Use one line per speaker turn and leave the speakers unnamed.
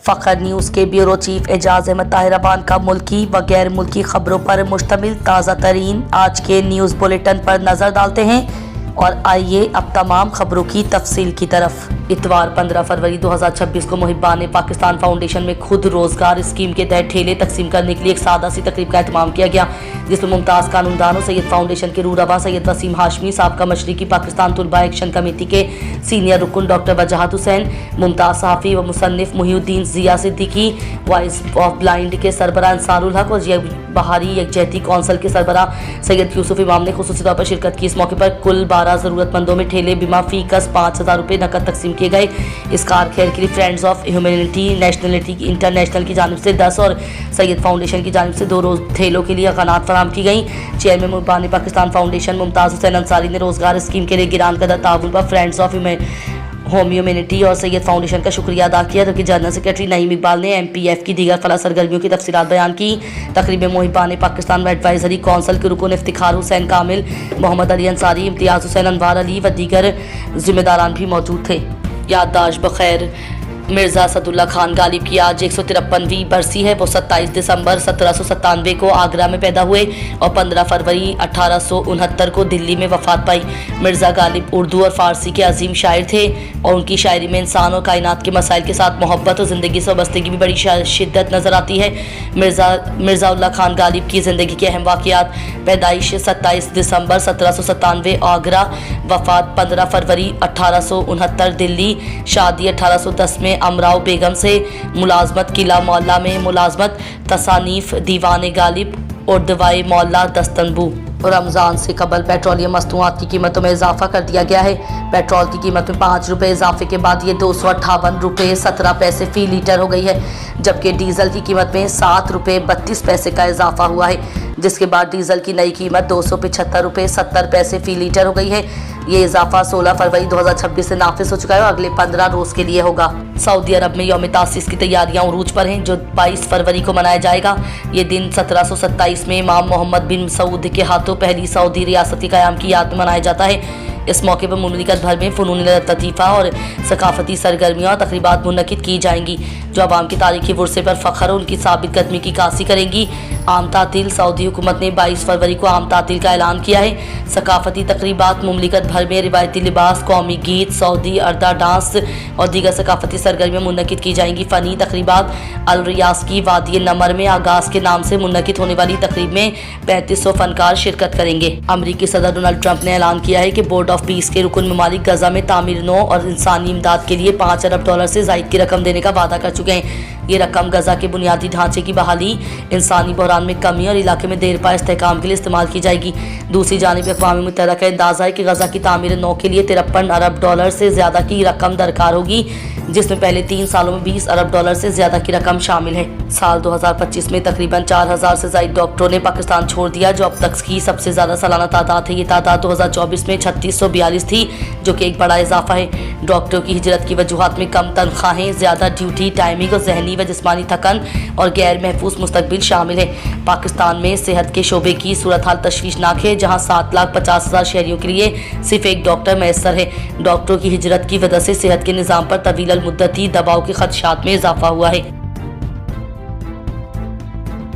फखर news के bureau chief Ejaz Ahmad ताहिराबान का मुल्की व गैर मुल्की खबरों पर मुश्तमिल ताज़ा तरीन आज के न्यूज़ बुलेटिन पर नज़र डालते हैं और आइए अब तमाम खबरों की तफसील की तरफ। इतवार 15 फरवरी 2026 को मुहिब्बान पाकिस्तान फाउंडेशन में खुद रोजगार स्कीम के तहत ठेले तकसीम करने के लिए एक सादा सी तकरीब का एहतमाम किया गया, जिसमें मुमताज़ कानूनदान और सैयद फाउंडेशन के रूरबा सैयद वसीम हाशमी, साबका मशरिकी पाकिस्तान तुलबा एक्शन कमेटी के सीनियर रुकन डॉक्टर वजाहत हुसैन, मुमताज़ सहाफ़ी व मुसन्निफ Mohiuddin Zia Siddiqui, voice of blind के सरबराह अंसारुल हक और बहारी यकजहती कौंसल के सरबराह सैयद यूसुफ इमाम ने खुसूसी तौर पर शिरकत की। इस मौके पर कुल 12 ज़रूरतमंदों में ठेले बिमा फ़ी कस 5,000 रुपये नकद तकसीम किए गए। इस कार खैर के लिए friends of humanity nationality international की जानिब से 10 और सैयद फाउंडेशन की जानिब से 2 रोज़ ठेलों के लिए क़नात फराहम की गई। चेयरमैन मुहिब्बान पाकिस्तान फाउंडेशन मुमताज़ हुसैन अंसारी ने रोज़गार स्कीम के लिए गिरान कदर ताउन पर फ्रेंड्स ऑफ ह्यूमैनिटी और सैयद फाउंडेशन का शुक्रिया अदा किया, जबकि जनरल सेक्रेटरी नईम इकबाल ने MPF की दीगर फलाह सरगर्मियों की तफसीलात बयान की। तकरीब में मुहिब्बान पाकिस्तान व एडवाइजरी कौंसल के रुकन इफ्तिखार हुसैन कामिल, मोहम्मद अली अंसारी, इम्तियाज़ हुसैन, अनवार अली व दीगर जिम्मेदारान भी मौजूद थे। याददाश्त बखैर, मिर्ज़ा असदुल्ला खान गालिब की आज 153वीं बरसी है। वो 27 दिसंबर 1797 को आगरा में पैदा हुए और 15 फरवरी 1869 को दिल्ली में वफ़ात पाई। मिर्ज़ा गालिब उर्दू और फ़ारसी के अजीम शायर थे और उनकी शायरी में इंसान और कायनात के मसाइल के साथ मोहब्बत और ज़िंदगी से वाबस्तगी की भी बड़ी शिद्दत नज़र आती है। मिर्ज़ा उल्ला खान गालिब की ज़िंदगी के अहम वाक़यात: पैदाइश 27 दिसंबर 1797 आगरा, वफ़ात 15 फरवरी 1869 दिल्ली, शादी 1810 में अमराव बेगम से, मुलाजमत किला मौला में मुलाजमत, तसानीफ दीवान गालिब और दवाए मौला दस्तनबू। रमज़ान से कबल पेट्रोलियम मस्तूआत की कीमतों में इजाफा कर दिया गया है। पेट्रोल की कीमत में 5 रुपये इजाफे के बाद ये 258 रुपये 17 पैसे फ़ी लीटर हो गई है, जबकि डीजल की कीमत में 7 रुपये 32 पैसे का इजाफा हुआ है, जिसके बाद डीजल की नई कीमत 275 रुपये 70 पैसे फ़ी लीटर हो गई है। ये इजाफा 16 फरवरी 2026 से नाफिज हो चुका है और अगले 15 रोज़ के लिए होगा। सऊदी अरब में यौम तासीस की तैयारियां उरूज पर हैं, जो 22 फरवरी को मनाया जाएगा। ये दिन 1727 में इमाम मोहम्मद बिन सऊद के हाथों पहली सऊदी रियासत के क़याम की याद में मनाया जाता है। इस मौके पर मुमलिकत भर में फ़नून लतीफ़ा और सकाफती सरगर्मियाँ और तक़रीबात मुनक़िद की जाएंगी, जो अवाम की तारीख़ी वरसे पर फ़ख्र और उनकी साबित कदमी की कासी करेंगी। आम तातील: सऊदी हुकूमत ने 22 फरवरी को आम तातील का ऐलान किया है। सकाफती तक़रीबात: मुमलिकत भर में रिवायती लिबास, कौमी गीत, सऊदी अर्दा डांस और दीगर सकाफती सरगर्मियाँ मुनक़िद की जाएंगी। फ़नी तक़रीबात: अल रियास की वादी नमर में आगाज़ के नाम से मुनक़िद होने वाली तक़रीब में 3500 फ़नकार शिरकत करेंगे। अमरीकी सदर डोनाल्ड ट्रंप ने ऐलान किया है कि बोर्ड ऑफ पीस के रुकन ममालिक गजा में तामीर नौ और इंसानी इमदाद के लिए $5 अरब से ज़ायद की रकम देने का वादा कर चुके हैं। ये रकम गजा के बुनियादी ढांचे की बहाली, इंसानी बहरान में कमी और इलाके में देर पा इस्तेहकाम के लिए इस्तेमाल की जाएगी। दूसरी जानिब अक़वाम मुत्तहिदा का अंदाज़ा है कि गजा की तामीर नौ के लिए $53 अरब से ज़्यादा की रकम दरकार होगी, जिसमें पहले 3 सालों में $20 अरब से ज़्यादा की रकम शामिल है। साल 2025 में तकरीबन 4000 से ज़ायद डॉक्टरों ने पाकिस्तान छोड़ दिया, जो अब तक की सबसे ज़्यादा सालाना तादाद है। ये तादाद 2024 में 3642 थी, जो कि एक बड़ा इजाफा है। डॉक्टरों की हिजरत की वजूहात में कम तनख्वाहें, ज़्यादा ड्यूटी टाइमिंग और जहनी व जिस्मानी थकन और गैर महफूज मुस्तकबिल शामिल है। पाकिस्तान में सेहत के शोबे की सूरत हाल तशवीशनाक है, जहाँ 7,50,000 शहरियों के लिए सिर्फ एक डॉक्टर मैसर है। डॉक्टरों की हिजरत की वजह से सेहत के निज़ाम पर तवील मुद्दती दबाव के खदशात में इजाफा हुआ है।